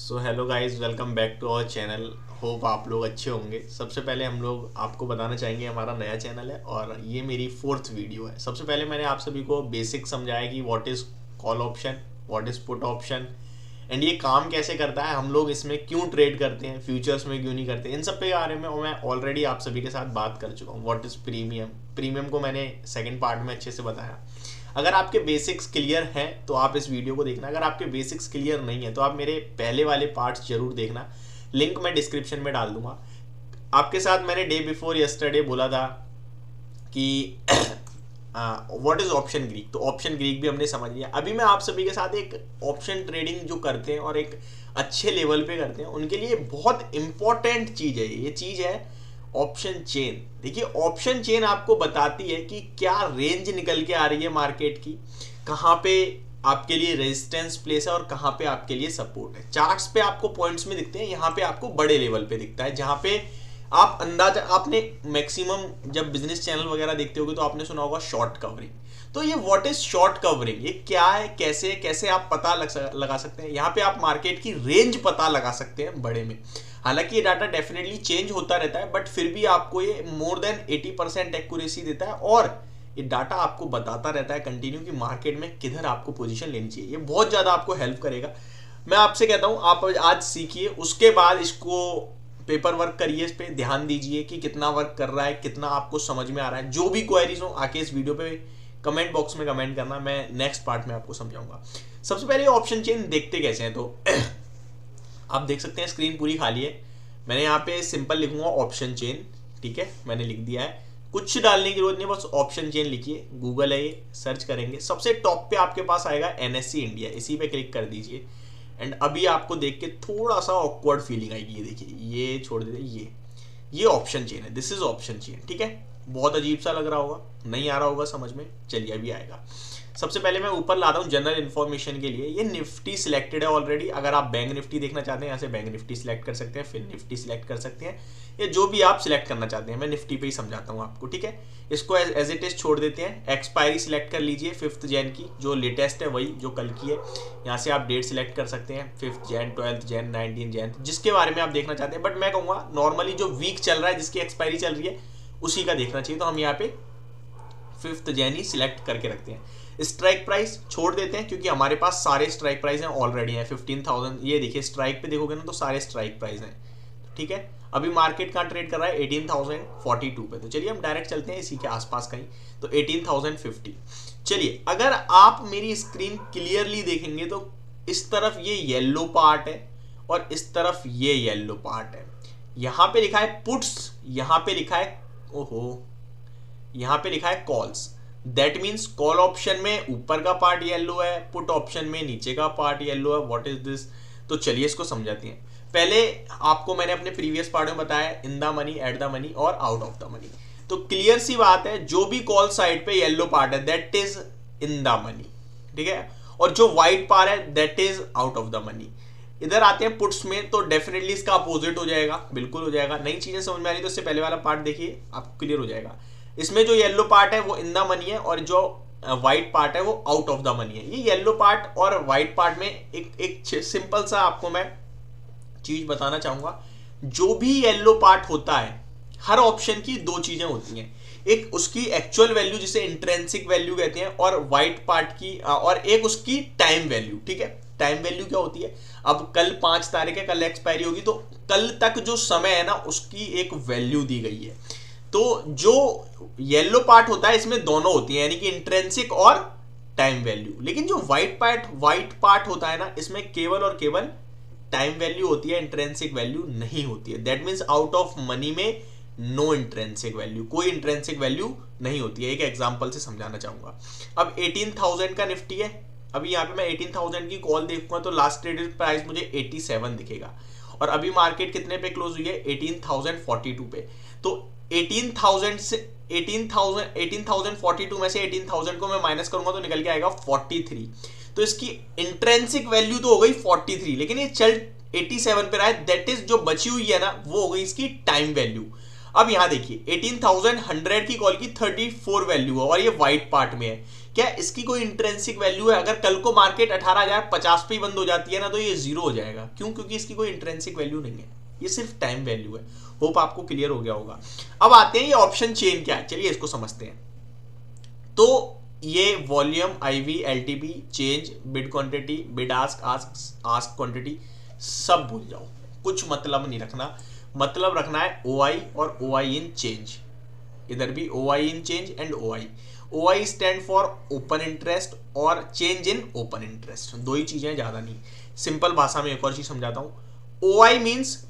So hello guys, welcome back to our channel. Hope आप लोग अच्छे होंगे। सबसे पहले हम लोग आपको बताना चाहेंगे हमारा नया चैनल है और ये मेरी 4th वीडियो है। सबसे पहले मैंने आप सभी को बेसिक समझाया कि what is call option, what is put option and ये काम कैसे करता है, हम लोग इसमें क्यों ट्रेड करते हैं, फ्यूचर्स में क्यों नहीं करते, इन सब के बारे में मैं ऑलरेडी आप सभी के साथ बात कर चुका हूँ। व्हाट इज़ प्रीमियम को मैंने सेकेंड पार्ट में अच्छे से बताया। अगर आपके बेसिक्स क्लियर हैं तो आप इस वीडियो को देखना। अगर आपके बेसिक्स क्लियर नहीं है तो आप मेरे पहले वाले पार्ट्स जरूर देखना, लिंक मैं डिस्क्रिप्शन में डाल दूंगा। आपके साथ मैंने डे बिफोर यस्टरडे बोला था कि व्हाट इज ऑप्शन ग्रीक, तो ऑप्शन ग्रीक भी हमने समझ लिया। अभी मैं आप सभी के साथ एक ऑप्शन ट्रेडिंग जो करते हैं और एक अच्छे लेवल पे करते हैं उनके लिए बहुत इंपॉर्टेंट चीज है। ये चीज है ऑप्शन चेन। देखिए, ऑप्शन चेन आपको बताती है कि क्या रेंज निकल के आ रही है मार्केट की, कहाँ पे आपके लिए रेजिस्टेंस प्लेस है और कहाँ पे आपके लिए सपोर्ट है। चार्ट्स पे आपको पॉइंट्स में दिखते हैं, यहाँ पे आपको बड़े लेवल पे दिखता है, जहाँ पे आप अंदाजा, आपने मैक्सिमम जब बिजनेस चैनल वगैरह देखते होगे तो आपने सुना होगा शॉर्ट कवरिंग। तो ये व्हाट इज शॉर्ट कवरिंग, ये क्या है, कैसे कैसे आप पता लगा सकते हैं। यहाँ पे आप मार्केट की रेंज पता लगा सकते हैं बड़े में। हालांकि ये डाटा डेफिनेटली चेंज होता रहता है, बट फिर भी आपको ये मोर देन 80% एक्यूरेसी देता है और ये डाटा आपको बताता रहता है कंटिन्यू कि मार्केट में किधर आपको पोजीशन लेनी चाहिए। ये बहुत ज़्यादा आपको हेल्प करेगा। मैं आपसे कहता हूँ आप आज सीखिए, उसके बाद इसको पेपर वर्क करिए, इस पर ध्यान दीजिए कि कितना वर्क कर रहा है, कितना आपको समझ में आ रहा है। जो भी क्वेरीज हो आके इस वीडियो पे कमेंट बॉक्स में कमेंट करना, मैं नेक्स्ट पार्ट में आपको समझाऊंगा। सबसे पहले ऑप्शन चेन देखते कैसे हैं, तो आप देख सकते हैं स्क्रीन पूरी खाली है। मैंने यहाँ पे सिंपल लिखूंगा ऑप्शन चेन, ठीक है, मैंने लिख दिया है। कुछ डालने की जरूरत नहीं, बस ऑप्शन चेन लिखिए। गूगल है, ये सर्च करेंगे, सबसे टॉप पे आपके पास आएगा एनएससी इंडिया, इसी पे क्लिक कर दीजिए। एंड अभी आपको देख के थोड़ा सा ऑकवर्ड फीलिंग आएगी। ये देखिए, ये छोड़ दीजिए, ये ऑप्शन चेन है, दिस इज ऑप्शन चेन, ठीक है। बहुत अजीब सा लग रहा होगा, नहीं आ रहा होगा समझ में, चलिए अभी आएगा। सबसे पहले मैं ऊपर लाता हूँ जनरल इन्फॉर्मेशन के लिए। ये निफ्टी सिलेक्टेड है ऑलरेडी। अगर आप बैंक निफ्टी देखना चाहते हैं, यहाँ से बैंक निफ्टी सिलेक्ट कर सकते हैं, फिर निफ्टी सिलेक्ट कर सकते हैं, या जो भी आप सिलेक्ट करना चाहते हैं। मैं निफ्टी पे ही समझाता हूँ आपको, ठीक है। इसको एज इट इज छोड़ देते हैं। एक्सपायरी सिलेक्ट कर लीजिए 5 जैन की, जो लेटेस्ट है वही जो कल की है। यहाँ से आप डेट सिलेक्ट कर सकते हैं, 5 जैन, 12 जैन, 19 जैन, जिसके बारे में आप देखना चाहते हैं। बट मैं कहूँगा नॉर्मली जो वीक चल रहा है, जिसकी एक्सपायरी चल रही है, उसी का देखना चाहिए। तो हम यहाँ पे 5 जैन ही सिलेक्ट करके रखते हैं। स्ट्राइक प्राइस छोड़ देते हैं क्योंकि हमारे पास सारे स्ट्राइक प्राइस हैं ऑलरेडी हैं 15,000। ये देखिए स्ट्राइक पे देखोगे ना तो सारे स्ट्राइक प्राइस हैं, ठीक है। अभी मार्केट कहाँ ट्रेड कर रहा है, 18,042 पे। तो चलिए हम डायरेक्ट चलते हैं इसी के आसपास कहीं, तो 18,050। चलिए, अगर आप मेरी स्क्रीन क्लियरली देखेंगे तो इस तरफ ये येलो पार्ट है और इस तरफ ये येलो पार्ट है। यहाँ पे लिखा है पुट्स, यहाँ पे लिखा है, ओहो, यहाँ पे लिखा है calls. That means call option में ऊपर का पार्ट येलो है, पुट ऑप्शन में नीचे का पार्ट येलो है। What is this? तो चलिए इसको समझाते हैं। पहले आपको मैंने अपने प्रीवियस पार्ट में बताया in the money, at the money और आउट ऑफ द मनी। तो क्लियर सी बात है, जो भी कॉल साइड पे येलो पार्ट है that is in the money, ठीक है, और जो व्हाइट पार्ट है that is out of the money. इधर आते हैं पुट्स में, तो डेफिनेटली इसका अपोजिट हो जाएगा, बिल्कुल हो जाएगा। नई चीजें समझ में आ रही तो इससे पहले वाला पार्ट देखिए, आपको क्लियर हो जाएगा। इसमें जो येलो पार्ट है वो इन द मनी है और जो व्हाइट पार्ट है वो आउट ऑफ द मनी है। ये येलो पार्ट और व्हाइट पार्ट में एक सिंपल सा आपको मैं चीज बताना चाहूंगा। जो भी येलो पार्ट होता है, हर ऑप्शन की 2 चीजें होती हैं, एक उसकी एक्चुअल वैल्यू जिसे इंट्रिंसिक वैल्यू कहते हैं, और व्हाइट पार्ट की और एक उसकी टाइम वैल्यू, ठीक है। टाइम वैल्यू क्या होती है, अब कल 5 तारीख है, कल एक्सपायरी होगी, तो कल तक जो समय है ना उसकी एक वैल्यू दी गई है। तो जो येलो पार्ट होता है इसमें दोनों होती है, यानी कि इंट्रिंसिक और टाइम वैल्यू। लेकिन जो व्हाइट पार्ट होता है ना, इसमें केवल और केवल टाइम वैल्यू होती है, इंट्रिंसिक वैल्यू नहीं होती है। That means out of money में नो इंट्रिंसिक वैल्यू, कोई इंट्रिंसिक वैल्यू नहीं होती है। एक एग्जांपल से समझाना चाहूंगा। अब 18,000 का निफ्टी है, अभी यहाँ पे मैं 18,000 की कॉल देखूंगा तो लास्ट ट्रेडेड प्राइस मुझे 87 दिखेगा, और अभी मार्केट कितने पे क्लोज हुई है, 18,042 पे। तो 18,000 से 18,042 में से 18,000 को मैं माइनस करूंगा तो निकल के आएगा 43। तो इसकी इंट्रिंसिक वैल्यू तो हो गई 43, लेकिन ये चल 87 पे रहा है। दैट इज जो बची हुई है ना वो हो गई इसकी टाइम वैल्यू। अब यहां देखिए 18,100 की कॉल की 34 वैल्यू है और ये व्हाइट पार्ट में है। क्या इसकी कोई इंट्रिंसिक वैल्यू है? अगर कल को मार्केट 18,050 पे ही बंद हो जाती है ना तो ये जीरो हो जाएगा। क्यों? क्योंकि इसकी कोई इंट्रिंसिक वैल्यू नहीं है, ये सिर्फ टाइम वैल्यू है। होप आपको क्लियर हो गया होगा। अब आते हैं ये ऑप्शन चेन क्या है, चलिए इसको समझते हैं। तो ये volume, IV, LTP, change, bid quantity, bid ask, ask quantity, सब भूल जाओ, कुछ मतलब नहीं रखना। मतलब रखना है ओआई और ओआई इन चेंज। इधर भी OI in change and OI. OI stand for open interest और चेंज इन ओपन इंटरेस्ट, दो ही चीजें, ज्यादा नहीं। सिंपल भाषा में एक और चीज समझाता हूं। ओआई मीन्स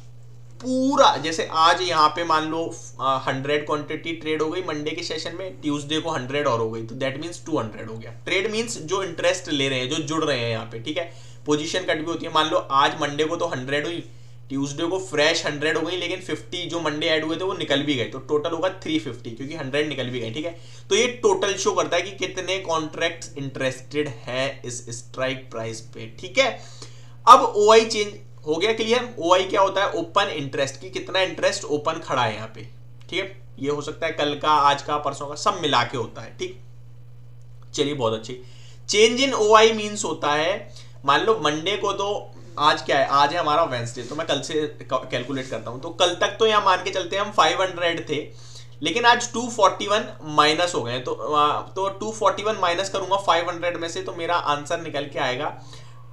पूरा, जैसे आज यहाँ पे मान लो 100 क्वांटिटी ट्रेड हो गई मंडे के सेशन में, ट्यूसडे को 100 और हो गई, तो दैट मीन्स 200 हो गया। ट्रेड मीन्स जो इंटरेस्ट ले रहे हैं, जो जुड़ रहे हैं यहाँ पे, ठीक है। पोजीशन कट भी होती है, मान लो आज मंडे को तो 100 हुई, ट्यूसडे को फ्रेश 100 हो गई, लेकिन 50 जो मंडे ऐड हुए थे वो निकल भी गए, तो टोटल होगा 350, क्योंकि 100 निकल भी गए, ठीक है। तो ये टोटल शो करता है कि कितने कॉन्ट्रैक्ट्स इंटरेस्टेड है इस स्ट्राइक प्राइस पे, ठीक है। अब ओआई चेंज हो गया क्लियर। ओआई क्या होता है? ओपन इंटरेस्ट, की कितना इंटरेस्ट ओपन खड़ा है यहाँ पे, ठीक है। ये हो सकता है कल का, आज का, परसों का, सब मिला के होता है, ठीक। चलिए बहुत अच्छी। चेंज इन ओआई मीन्स होता है, मान लो मंडे को तो आज क्या है, आज है हमारा वेंसडे, तो मैं कल से कैलकुलेट करता हूं। तो कल तक तो यहां मान के चलते हैं हम 500 थे, लेकिन आज 241 माइनस हो गए, तो 241 माइनस करूंगा 500 में से, तो मेरा आंसर निकल के आएगा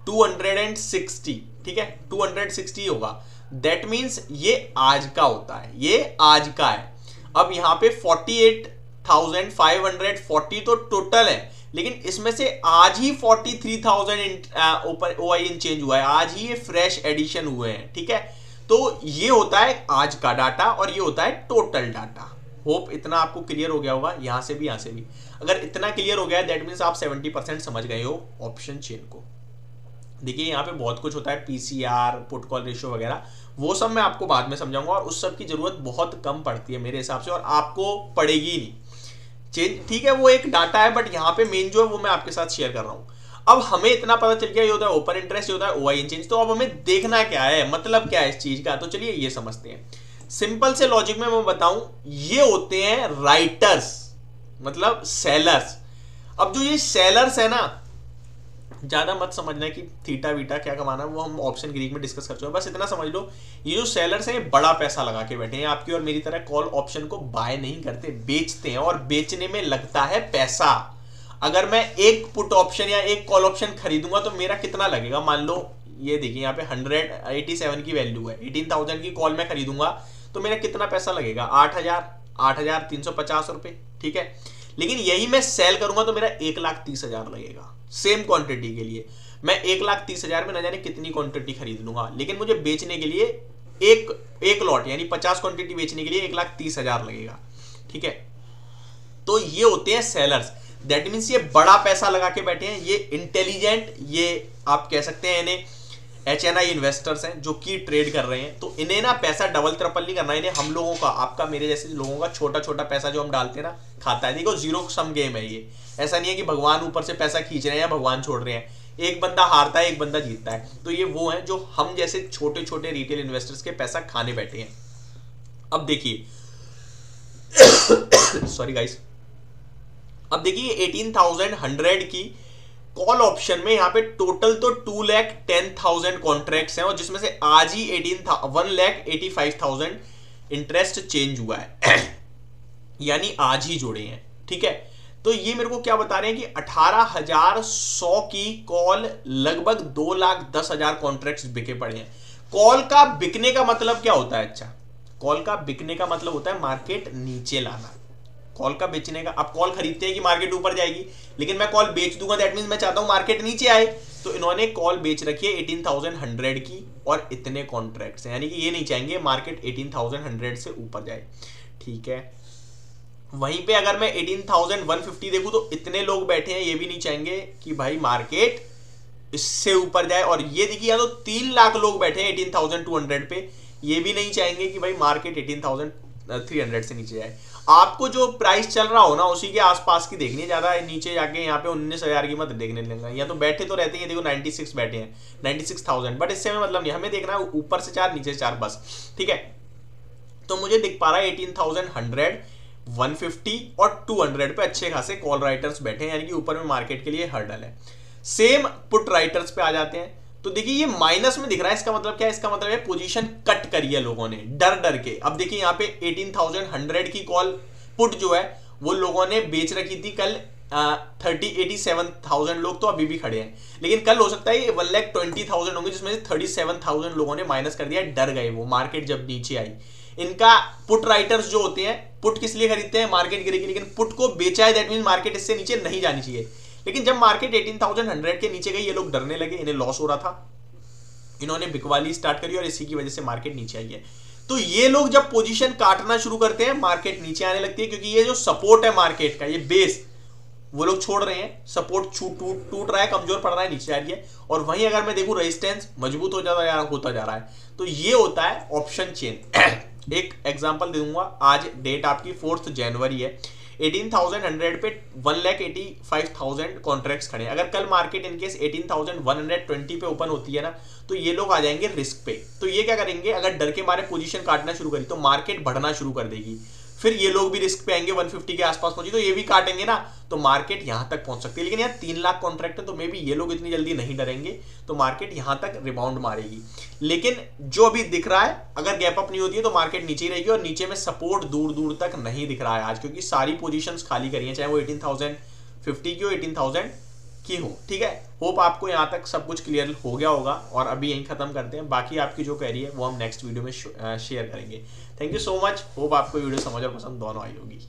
260, ठीक है। 260 होगा। दैट मीन्स ये आज का होता है, ये आज का है। अब यहाँ पे 48,540 तो टोटल है, लेकिन इसमें से आज ही 43,000 ओपन ओआई इन चेंज हुआ है, आज ही ये फ्रेश एडिशन हुए हैं, ठीक है। तो ये होता है आज का डाटा और ये होता है टोटल डाटा। होप इतना आपको क्लियर हो गया होगा, यहां से भी यहां से भी। अगर इतना क्लियर हो गया दैट मीन्स आप 70% समझ गए हो ऑप्शन चेन को। देखिए यहाँ पे बहुत कुछ होता है, पीसीआर, पुट कॉल रेशियो वगैरह, वो सब मैं आपको बाद में समझाऊंगा और उस सब की जरूरत बहुत कम पड़ती है मेरे हिसाब से, और आपको पड़ेगी ही नहीं। चेंज ठीक है, वो एक डाटा है, बट यहाँ पे मेन जो है वो मैं आपके साथ शेयर कर रहा हूँ। अब हमें इतना पता चल गया, ये होता है ओपन इंटरेस्ट, ये होता है ओआई इन चेंज। तो अब हमें देखना क्या है, मतलब क्या है इस चीज का, तो चलिए ये समझते हैं। सिंपल से लॉजिक में मैं बताऊं, ये होते हैं राइटर्स, मतलब सेलर्स। अब जो ये सेलर्स है ना, ज्यादा मत समझना कि थीटा वीटा क्या कमाना, वो हम ऑप्शन ग्रीक में डिस्कस कर चुके हैं। बस इतना समझ लो, ये जो सेलर्स हैं बड़ा पैसा लगा के बैठे हैं, आपकी और मेरी तरह कॉल ऑप्शन को बाय नहीं करते, बेचते हैं, और बेचने में लगता है पैसा। अगर मैं एक पुट ऑप्शन या एक कॉल ऑप्शन खरीदूंगा तो मेरा कितना लगेगा, मान लो ये देखिए यहाँ पे 187 की वैल्यू है, 18,000 की कॉल मैं खरीदूंगा तो मेरा कितना पैसा लगेगा, 8,350 रुपए, ठीक है। लेकिन यही मैं सेल करूंगा तो मेरा 1,30,000 लगेगा सेम क्वांटिटी के लिए। मैं 1,30,000 में न जाने कितनी क्वांटिटी खरीद लूंगा, लेकिन मुझे बेचने के लिए एक लॉट यानी 50 क्वांटिटी बेचने के लिए 1,30,000 लगेगा, ठीक है। तो ये होते हैं सेलर्स, दैट मीन्स ये बड़ा पैसा लगा के बैठे हैं, ये इंटेलिजेंट, ये आप कह सकते हैं इन्हें HNI इन्वेस्टर्स हैं जो कि ट्रेड कर रहे हैं। तो इन्हें ना पैसा डबल ट्रिपल नहीं करना, इन्हें हम लोगों का, आपका मेरे जैसे लोगों का छोटा छोटा पैसा जो हम डालते हैं ना खाता है। देखो जीरो सम गेम है ये, ऐसा नहीं है कि भगवान ऊपर से पैसा खींच रहे हैं या भगवान छोड़ रहे हैं, एक बंदा हारता है एक बंदा जीतता है। तो ये वो है जो हम जैसे छोटे छोटे रिटेल इन्वेस्टर्स के पैसा खाने बैठे हैं। अब देखिए सॉरी गाइस, अब देखिए 18,100 की कॉल ऑप्शन में यहाँ पे टोटल तो 2,10,000 कॉन्ट्रैक्ट्स हैं, और जिसमें से आज ही 1,85,000 इंटरेस्ट चेंज हुआ है यानी आज ही जुड़े हैं, ठीक है। तो ये मेरे को क्या बता रहे हैं कि 18,100 की कॉल लगभग 2,10,000 कॉन्ट्रैक्ट्स बिके पड़े हैं। कॉल का बिकने का मतलब क्या होता है? अच्छा, कॉल का बिकने का मतलब होता है मार्केट नीचे लाना। कॉल का बेचने का, आप कॉल खरीदते हैं कि मार्केट ऊपर जाएगी, लेकिन मैं कॉल बेच दूंगा, दैट मींस मैं चाहता हूं मार्केट नीचे आए। तो इन्होंने कॉल बेच रखी है 18,100 की और इतने कॉन्ट्रैक्ट्स हैं, यानी कि ये नहीं चाहेंगे मार्केट 18,100 से ऊपर जाए, ठीक है। वहीं पे अगर मैं 18,150 देखूं तो इतने लोग बैठे हैं, ये भी नहीं चाहेंगे कि भाई मार्केट इससे ऊपर जाए। और ये देखिए या तो 3 लाख लोग बैठे हैं 18,200 पे, ये भी नहीं चाहेंगे कि भाई मार्केट 18,300 से नीचे जाए। आपको जो प्राइस चल रहा हो ना उसी के आसपास की देखनी है, ज्यादा नीचे जाके यहाँ पे 19,000 की मत देखने लेंगे। या तो बैठे तो रहते हैं, देखो 96 बैठे हैं, 96,000, बट इससे हमें मतलब नहीं, हमें देखना है ऊपर से 4 नीचे से 4 बस, ठीक है। तो मुझे दिख पा रहा है 18,100, 150 और 200 पे अच्छे खासे कॉल राइटर्स बैठे हैं, यानी कि ऊपर में मार्केट के लिए हर्डल है। सेम पुट राइटर्स पे आ जाते हैं तो देखिए ये माइनस में दिख रहा है, इसका मतलब क्या है, इसका मतलब है पोजीशन कट करी है लोगों ने डर डर के। अब देखिए यहाँ पे 18,100 की कॉल पुट जो है वो लोगों ने बेच रखी थी कल 87,000 लोग तो अभी भी खड़े हैं, लेकिन कल हो सकता है ये 1,20,000 होंगे जिसमें से 37,000 लोगों ने माइनस कर दिया, डर गए वो मार्केट जब नीचे आई। इनका पुट राइटर्स जो होते हैं, पुट किस लिए खरीदते हैं, मार्केट गिरेगी, लेकिन पुट को बेचा है, दैट मीन मार्केट इससे नीचे नहीं जानी चाहिए। लेकिन जब मार्केट 18,100 के नीचे गई ये लोग डरने लगे, इन्हें लॉस हो रहा था, इन्होंने बिकवाली स्टार्ट करी और इसी की वजह से मार्केट नीचे आई है। तो ये लोग जब पोजीशन काटना शुरू करते हैं मार्केट नीचे आने लगती है, क्योंकि ये जो सपोर्ट है मार्केट का, ये बेस वो लोग छोड़ रहे हैं, सपोर्ट टूट रहा है, कमजोर पड़ रहा है, नीचे आ रही है। और वहीं अगर मैं देखूं रेजिस्टेंस मजबूत होता जा रहा है। तो ये होता है ऑप्शन चेन। एक एग्जांपल दे दूंगा, आज डेट आपकी 4 जनवरी है, 18,100 पे 1,85,000 कॉन्ट्रैक्ट्स खड़े हैं। अगर कल मार्केट इनकेस 18,120 पे ओपन होती है ना, तो ये लोग आ जाएंगे रिस्क पे। तो ये क्या करेंगे, अगर डर के मारे पोजीशन काटना शुरू करी तो मार्केट बढ़ना शुरू कर देगी, फिर ये लोग भी रिस्क पे आएंगे, 150 के आसपास पहुंची तो ये भी काटेंगे ना, तो मार्केट यहां तक पहुंच सकती है। लेकिन यार 3 लाख कॉन्ट्रैक्ट है तो मे भी ये लोग इतनी जल्दी नहीं डरेंगे, तो मार्केट यहां तक रिबाउंड मारेगी। लेकिन जो अभी दिख रहा है, अगर गैप अप नहीं होती है तो मार्केट नीचे ही रहेगी, और नीचे में सपोर्ट दूर दूर तक नहीं दिख रहा है आज, क्योंकि सारी पोजीशंस खाली करी है, चाहे वो 18,050 की हो, 18,000 की हो। ठीक है, होप आपको यहाँ तक सब कुछ क्लियर हो गया होगा, और अभी यहीं खत्म करते हैं। बाकी आपकी जो क्वेरी है वो हम नेक्स्ट वीडियो में शेयर करेंगे। Thank you so much, hope आपको वीडियो समझ और पसंद दोनों आई होगी।